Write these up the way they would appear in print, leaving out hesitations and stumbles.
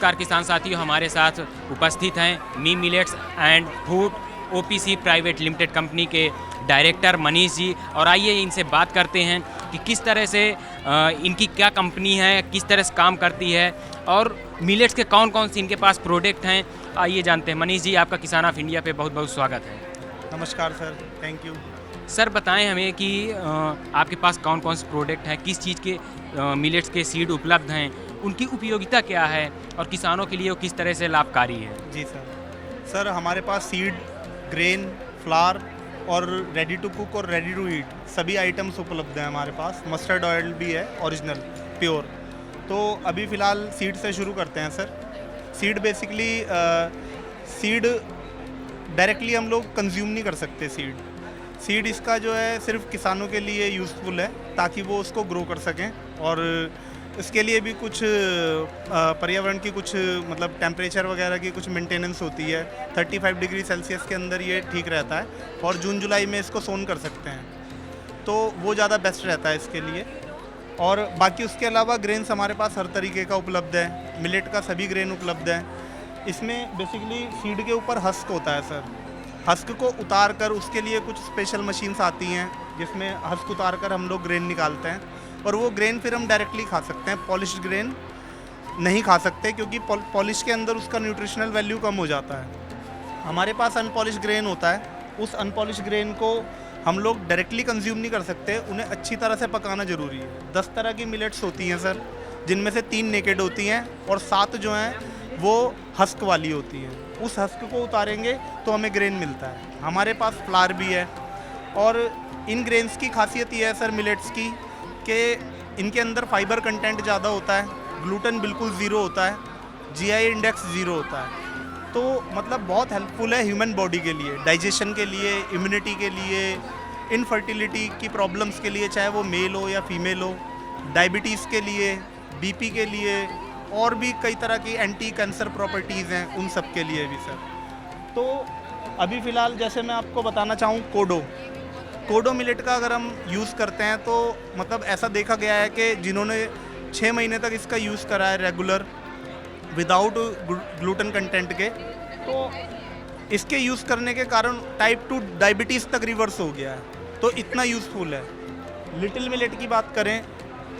नमस्कार किसान साथियों, हमारे साथ उपस्थित हैं me millets and food OPC private limited company के डायरेक्टर मनीष जी। और आइए इनसे बात करते हैं कि किस तरह से इनकी क्या कंपनी है, किस तरह से काम करती है और मिलेट्स के कौन कौन से इनके पास प्रोडक्ट हैं। आइए जानते हैं। मनीष जी, आपका किसान ऑफ इंडिया पे बहुत बहुत स्वागत है। नमस्कार सर, थैंक यू। सर बताएं हमें कि आपके पास कौन कौन से प्रोडक्ट हैं, किस चीज़ के मिलेट्स के सीड उपलब्ध हैं, उनकी उपयोगिता क्या है और किसानों के लिए वो किस तरह से लाभकारी है। जी सर, हमारे पास सीड, ग्रेन, फ्लावर और रेडी टू कुक और रेडी टू ईट सभी आइटम्स उपलब्ध हैं हमारे पास। मस्टर्ड ऑयल भी है ओरिजिनल प्योर। तो अभी फ़िलहाल सीड से शुरू करते हैं sir. Seed basically seed directly हम लोग कंज्यूम नहीं कर सकते। सीड इसका जो है सिर्फ किसानों के लिए यूज़फुल है ताकि वो उसको ग्रो कर सकें, और इसके लिए भी कुछ पर्यावरण की कुछ मतलब टेम्परेचर वगैरह की कुछ मेंटेनेंस होती है। 35 डिग्री सेल्सियस के अंदर ये ठीक रहता है और जून जुलाई में इसको सोन कर सकते हैं, तो वो ज़्यादा बेस्ट रहता है इसके लिए। और बाकी उसके अलावा ग्रेन्स हमारे पास हर तरीके का उपलब्ध है। मिलेट का सभी ग्रेन उपलब्ध है। इसमें बेसिकली सीड के ऊपर हस्क होता है सर। हस्क को उतार कर उसके लिए कुछ स्पेशल मशीन्स आती हैं जिसमें हस्क उतार कर हम लोग ग्रेन निकालते हैं, और वो ग्रेन फिर हम डायरेक्टली खा सकते हैं। पॉलिश्ड ग्रेन नहीं खा सकते क्योंकि पॉलिश के अंदर उसका न्यूट्रिशनल वैल्यू कम हो जाता है। हमारे पास अनपॉलिश्ड ग्रेन होता है। उस अनपॉलिश्ड ग्रेन को हम लोग डायरेक्टली कंज्यूम नहीं कर सकते, उन्हें अच्छी तरह से पकाना ज़रूरी है। 10 तरह की मिलेट्स होती हैं सर, जिनमें से 3 नेकेड होती हैं और 7 जो हैं वो हस्क वाली होती हैं। उस हस्क को उतारेंगे तो हमें ग्रेन मिलता है। हमारे पास फ्लावर भी है, और इन ग्रेन्स की खासियत ये है सर मिलेट्स की कि इनके अंदर फाइबर कंटेंट ज़्यादा होता है, ग्लूटेन बिल्कुल ज़ीरो होता है, जीआई इंडेक्स ज़ीरो होता है। तो मतलब बहुत हेल्पफुल है ह्यूमन बॉडी के लिए, डाइजेशन के लिए, इम्यूनिटी के लिए, इनफर्टिलिटी की प्रॉब्लम्स के लिए, चाहे वो मेल हो या फीमेल हो, डायबिटीज़ के लिए, बीपी के लिए, और भी कई तरह की एंटी कैंसर प्रॉपर्टीज़ हैं उन सब के लिए भी सर। तो अभी फ़िलहाल जैसे मैं आपको बताना चाहूँ, कोडो मिलेट का अगर हम यूज़ करते हैं तो मतलब ऐसा देखा गया है कि जिन्होंने 6 महीने तक इसका यूज़ करा है रेगुलर विदाउट ग्लूटेन कंटेंट के, तो इसके यूज़ करने के कारण टाइप 2 डायबिटीज़ तक रिवर्स हो गया है। तो इतना यूज़फुल है। लिटिल मिलेट की बात करें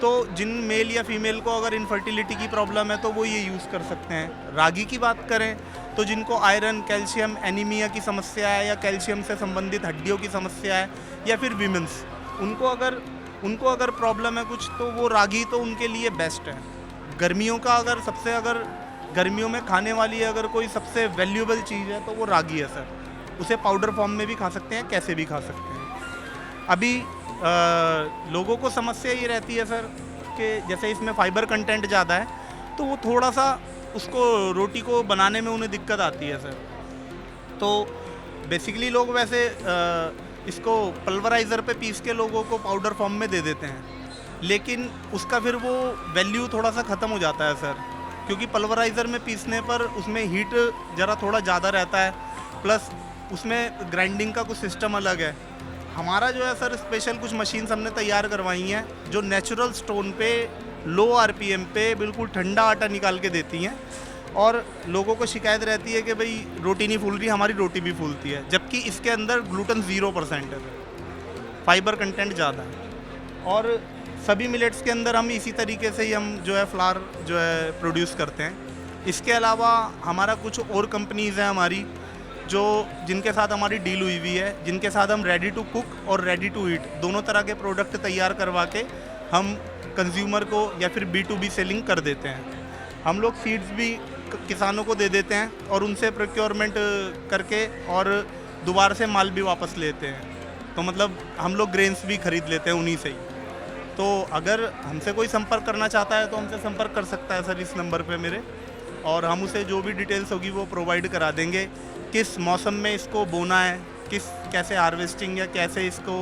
तो जिन मेल या फीमेल को अगर इनफर्टिलिटी की प्रॉब्लम है तो वो ये यूज़ कर सकते हैं। रागी की बात करें तो जिनको आयरन, कैल्शियम, एनीमिया की समस्या है या कैल्शियम से संबंधित हड्डियों की समस्या है, या फिर वीमेंस, उनको अगर प्रॉब्लम है कुछ, तो वो रागी तो उनके लिए बेस्ट है। गर्मियों का अगर गर्मियों में खाने वाली अगर कोई सबसे वैल्यूएबल चीज़ है तो वो रागी है सर। उसे पाउडर फॉर्म में भी खा सकते हैं, कैसे भी खा सकते हैं। अभी लोगों को समस्या ये रहती है सर कि जैसे इसमें फाइबर कंटेंट ज़्यादा है तो वो थोड़ा सा उसको रोटी को बनाने में उन्हें दिक्कत आती है सर। तो बेसिकली लोग वैसे इसको पल्वराइज़र पे पीस के लोगों को पाउडर फॉर्म में दे देते हैं, लेकिन उसका फिर वो वैल्यू थोड़ा सा ख़त्म हो जाता है सर, क्योंकि पल्वराइज़र में पीसने पर उसमें हीट ज़रा थोड़ा ज़्यादा रहता है, प्लस उसमें ग्राइंडिंग का कुछ सिस्टम अलग है। हमारा जो है सर स्पेशल कुछ मशीन्स हमने तैयार करवाई हैं जो नेचुरल स्टोन पे लो आरपीएम पे बिल्कुल ठंडा आटा निकाल के देती हैं, और लोगों को शिकायत रहती है कि भाई रोटी नहीं फूल रही, हमारी रोटी भी फूलती है, जबकि इसके अंदर ग्लूटेन 0% है, फाइबर कंटेंट ज़्यादा है। और सभी मिलेट्स के अंदर हम इसी तरीके से ही हम जो है फ्लावर जो है प्रोड्यूस करते हैं। इसके अलावा हमारा कुछ और कंपनीज़ हैं हमारी जिनके साथ हमारी डील हुई हुई है, जिनके साथ हम रेडी टू कुक और रेडी टू ईट दोनों तरह के प्रोडक्ट तैयार करवा के हम कंज्यूमर को या फिर B2B सेलिंग कर देते हैं। हम लोग सीड्स भी किसानों को दे देते हैं और उनसे प्रोक्योरमेंट करके और दोबारा से माल भी वापस लेते हैं। तो मतलब हम लोग ग्रेन्स भी खरीद लेते हैं उन्हीं से ही। तो अगर हमसे कोई संपर्क करना चाहता है तो हमसे संपर्क कर सकता है सर इस नंबर पे मेरे, और हम उसे जो भी डिटेल्स होगी वो प्रोवाइड करा देंगे। किस मौसम में इसको बोना है, कैसे हार्वेस्टिंग या कैसे इसको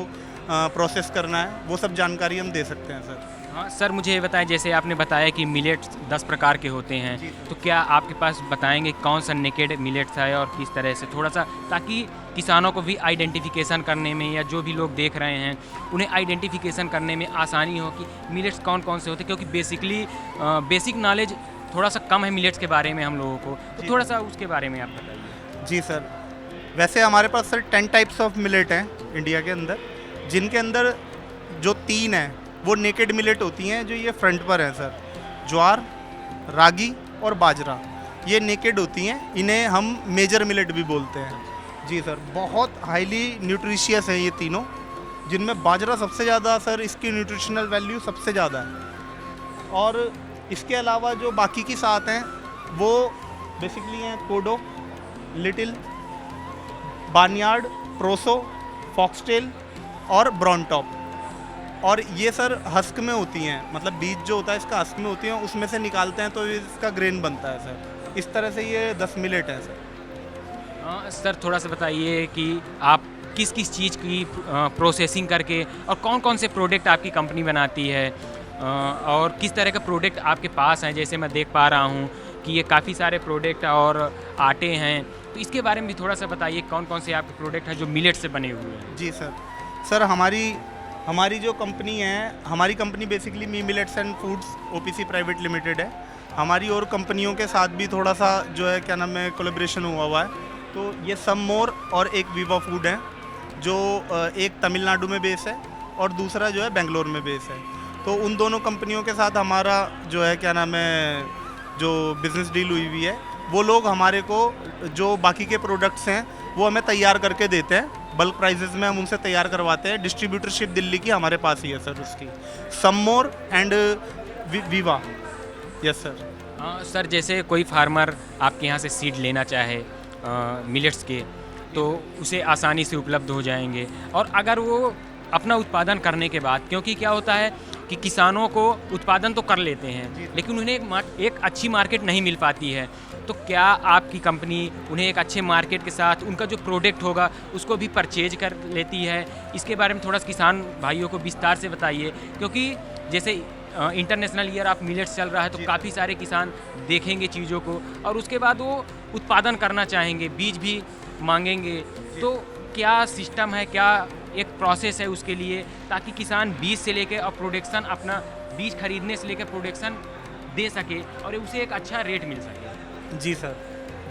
प्रोसेस करना है, वो सब जानकारी हम दे सकते हैं सर। हाँ सर, मुझे ये बताएं, जैसे आपने बताया कि मिलेट्स 10 प्रकार के होते हैं, तो क्या आपके पास बताएंगे कौन सा नेकेड मिलेट्स है और किस तरह से, थोड़ा सा, ताकि किसानों को भी आइडेंटिफिकेशन करने में या जो भी लोग देख रहे हैं उन्हें आइडेंटिफिकेशन करने में आसानी हो कि मिलेट्स कौन कौन से होते हैं, क्योंकि बेसिकली बेसिक नॉलेज थोड़ा सा कम है मिलेट्स के बारे में हम लोगों को, तो थोड़ा सा उसके बारे में आप बताइए। जी सर, वैसे हमारे पास सर 10 टाइप्स ऑफ मिलेट हैं इंडिया के अंदर, जिनके अंदर जो 3 हैं वो नेकेड मिलेट होती हैं, जो ये फ्रंट पर हैं सर। ज्वार, रागी और बाजरा, ये नेकेड होती हैं, इन्हें हम मेजर मिलेट भी बोलते हैं। जी सर, बहुत हाईली न्यूट्रिशियस है ये तीनों, जिनमें बाजरा सबसे ज़्यादा सर, इसकी न्यूट्रिशनल वैल्यू सबसे ज़्यादा है। और इसके अलावा जो बाकी की 7 हैं वो बेसिकली हैं कोडो, लिटिल, बार्नयार्ड, प्रोसो, फॉक्सटेल और ब्राउन टॉप। और ये सर हस्क में होती हैं, मतलब बीज जो होता है इसका हस्क में होती है, उसमें से निकालते हैं तो इसका ग्रेन बनता है सर। इस तरह से ये 10 मिलेट हैं सर। सर थोड़ा सा बताइए कि आप किस किस चीज़ की प्रोसेसिंग करके और कौन कौन से प्रोडक्ट आपकी कंपनी बनाती है, और किस तरह के प्रोडक्ट आपके पास हैं। जैसे मैं देख पा रहा हूँ कि ये काफ़ी सारे प्रोडक्ट और आटे हैं, तो इसके बारे में भी थोड़ा सा बताइए कौन कौन से आपके प्रोडक्ट हैं जो मिलेट से बने हुए हैं। जी सर हमारी जो कंपनी है, हमारी company basically me millets and foods OPC private limited है। हमारी और कंपनियों के साथ भी थोड़ा सा जो है क्या नाम है कोलैबोरेशन हुआ है। तो ये सम मोर और एक वीवा फूड है, जो एक तमिलनाडु में बेस है और दूसरा जो है बेंगलोर में बेस है। तो उन दोनों कंपनियों के साथ हमारा जो है क्या नाम है जो बिज़नेस डील हुई हुई है, वो लोग हमारे को जो बाकी के प्रोडक्ट्स हैं वो हमें तैयार करके देते हैं, बल्क प्राइजेस में हम उनसे तैयार करवाते हैं। डिस्ट्रीब्यूटरशिप दिल्ली की हमारे पास ही है सर उसकी, some more and viva. Yes sir. Sir जैसे कोई फार्मर आपके यहाँ से सीड लेना चाहे मिलेट्स के, तो उसे आसानी से उपलब्ध हो जाएंगे। और अगर वो अपना उत्पादन करने के बाद, क्योंकि क्या होता है कि किसानों को उत्पादन तो कर लेते हैं लेकिन उन्हें एक अच्छी मार्केट नहीं मिल पाती है, तो क्या आपकी कंपनी उन्हें एक अच्छे मार्केट के साथ उनका जो प्रोडक्ट होगा उसको भी परचेज कर लेती है? इसके बारे में थोड़ा सा किसान भाइयों को विस्तार से बताइए, क्योंकि जैसे इंटरनेशनल ईयर ऑफ मिलेट्स चल रहा है, तो काफ़ी सारे किसान देखेंगे चीज़ों को और उसके बाद वो उत्पादन करना चाहेंगे, बीज भी मांगेंगे। तो क्या सिस्टम है, क्या एक प्रोसेस है उसके लिए, ताकि किसान बीज से लेकर और प्रोडक्शन, अपना बीज खरीदने से लेकर प्रोडक्शन दे सके और उसे एक अच्छा रेट मिल सके? जी सर,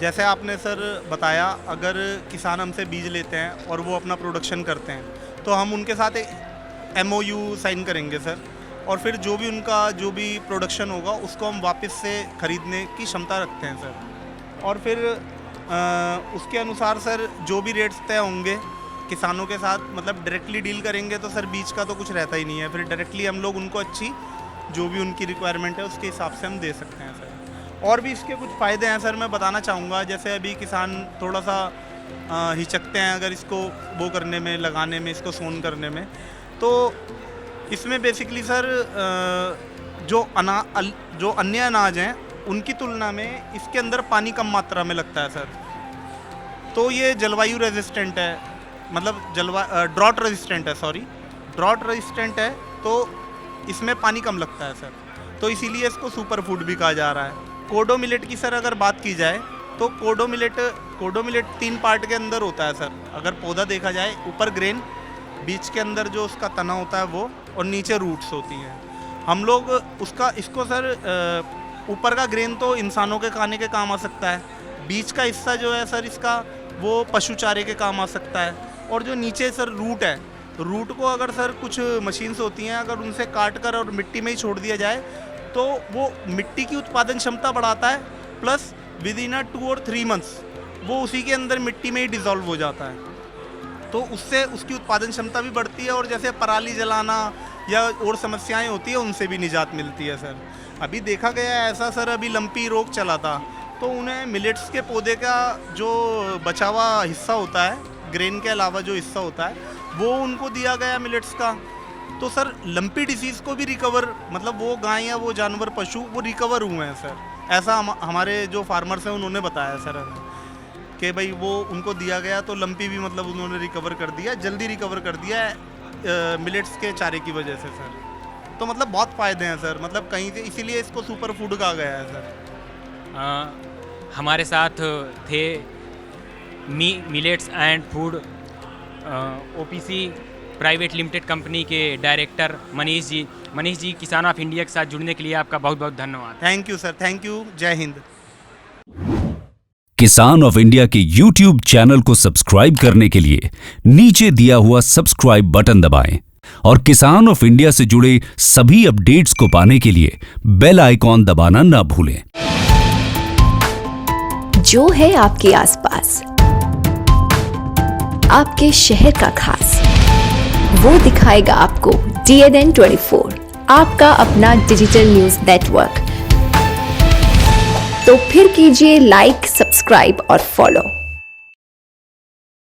जैसे आपने सर बताया, अगर किसान हमसे बीज लेते हैं और वो अपना प्रोडक्शन करते हैं तो हम उनके साथ एक MOU साइन करेंगे सर, और फिर जो भी उनका जो भी प्रोडक्शन होगा उसको हम वापस से ख़रीदने की क्षमता रखते हैं सर। और फिर उसके अनुसार सर जो भी रेट्स तय होंगे किसानों के साथ, मतलब डायरेक्टली डील करेंगे तो सर बीज का तो कुछ रहता ही नहीं है, फिर डायरेक्टली हम लोग उनको अच्छी जो भी उनकी रिक्वायरमेंट है उसके हिसाब से हम दे सकते हैं सर। और भी इसके कुछ फ़ायदे हैं सर, मैं बताना चाहूँगा। जैसे अभी किसान थोड़ा सा हिचकते हैं अगर इसको वो करने में, लगाने में, इसको सोन करने में, तो इसमें बेसिकली सर जो अन्य अनाज हैं उनकी तुलना में इसके अंदर पानी कम मात्रा में लगता है सर। तो ये जलवायु रेजिस्टेंट है, मतलब ड्रॉट रेजिस्टेंट है, ड्रॉट रेजिस्टेंट है, तो इसमें पानी कम लगता है सर, तो इसीलिए इसको सुपर फूड भी कहा जा रहा है। कोडो मिलेट की सर अगर बात की जाए तो कोडो मिलेट 3 पार्ट के अंदर होता है सर। अगर पौधा देखा जाए, ऊपर ग्रेन, बीच के अंदर जो उसका तना होता है वो, और नीचे रूट्स होती हैं। हम लोग इसको सर ऊपर का ग्रेन तो इंसानों के खाने के काम आ सकता है, बीच का हिस्सा जो है सर इसका वो पशु चारे के काम आ सकता है, और जो नीचे सर रूट है, रूट को अगर सर कुछ मशीन्स होती हैं, अगर उनसे काट कर और मिट्टी में ही छोड़ दिया जाए तो वो मिट्टी की उत्पादन क्षमता बढ़ाता है, प्लस विद इन 2 और 3 मंथ्स वो उसी के अंदर मिट्टी में ही डिज़ोल्व हो जाता है, तो उससे उसकी उत्पादन क्षमता भी बढ़ती है, और जैसे पराली जलाना या और समस्याएं होती है उनसे भी निजात मिलती है सर। अभी देखा गया है ऐसा सर, अभी लंपी रोग चला था, तो उन्हें मिलेट्स के पौधे का जो बचा हुआ हिस्सा होता है, ग्रेन के अलावा जो हिस्सा होता है, वो उनको दिया गया मिलेट्स का, तो सर लंपी डिसीज़ को भी रिकवर, मतलब वो गाय या वो जानवर पशु वो रिकवर हुए हैं सर। ऐसा हमारे जो फार्मर्स हैं उन्होंने बताया सर हमें कि भाई वो उनको दिया गया तो लंपी भी मतलब उन्होंने रिकवर कर दिया, जल्दी रिकवर कर दिया मिलेट्स के चारे की वजह से सर। तो मतलब बहुत फ़ायदे हैं सर, मतलब कहीं से, इसीलिए इसको सुपर फूड कहा गया है सर। हमारे साथ थे millets and food OPC private limited company के डायरेक्टर मनीष जी, मनीष जी, किसान ऑफ इंडिया के साथ जुड़ने के लिए आपका बहुत बहुत धन्यवाद। Thank you sir, thank you, जय हिंद। किसान ऑफ इंडिया के YouTube चैनल को सब्सक्राइब करने के लिए नीचे दिया हुआ सब्सक्राइब बटन दबाएं और किसान ऑफ इंडिया से जुड़े सभी अपडेट्स को पाने के लिए बेल आइकॉन दबाना ना भूलें। जो है आपके आसपास, आपके शहर का खास, वो दिखाएगा आपको DNN 24, आपका अपना डिजिटल न्यूज नेटवर्क। तो फिर कीजिए लाइक, सब्सक्राइब और फॉलो।